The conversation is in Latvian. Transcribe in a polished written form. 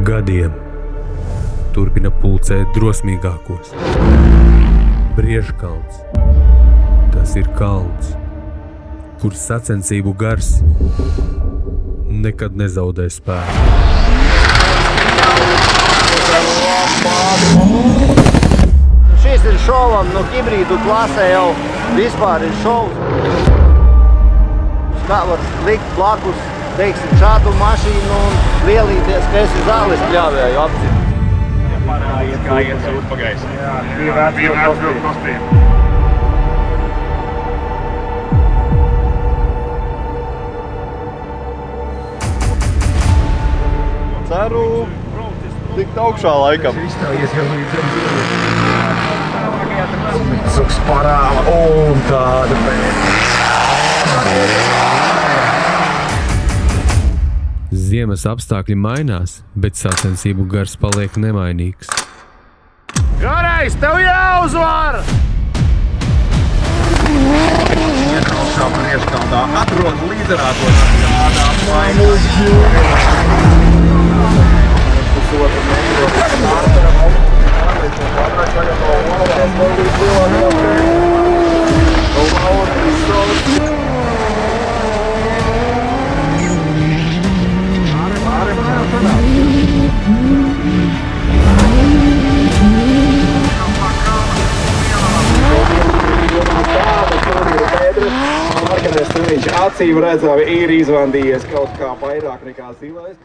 Gadiem turpina pulcēt drosmīgākos. Briežkalns. Tas ir kalns, kur sacensību gars nekad nezaudē spēku. Šis ir šovam, hibrīdu klasē jau vispār ir šovs. Kā var likt blakus, teiksim, šādu mašīnu un lielīties, ka esi zāles pļāvēju apcīt. Ja parādies, kā iet uz pagaisa. Jā, bija vērts kostīm. Ceru tikt augšā laikam. Izstājies jau līdz Suks parāla un tāda pēc. Ziemas apstākļi mainās, bet sacensību gars paliek nemainīgs. Garais, tev jāuzvar! Ietraušā priekškaldā atrod līderātos kādā mainās. Pusotru metru pārtaram. Viņš acīm redzami ir izvandījies kaut kā vairāk nekā zilais.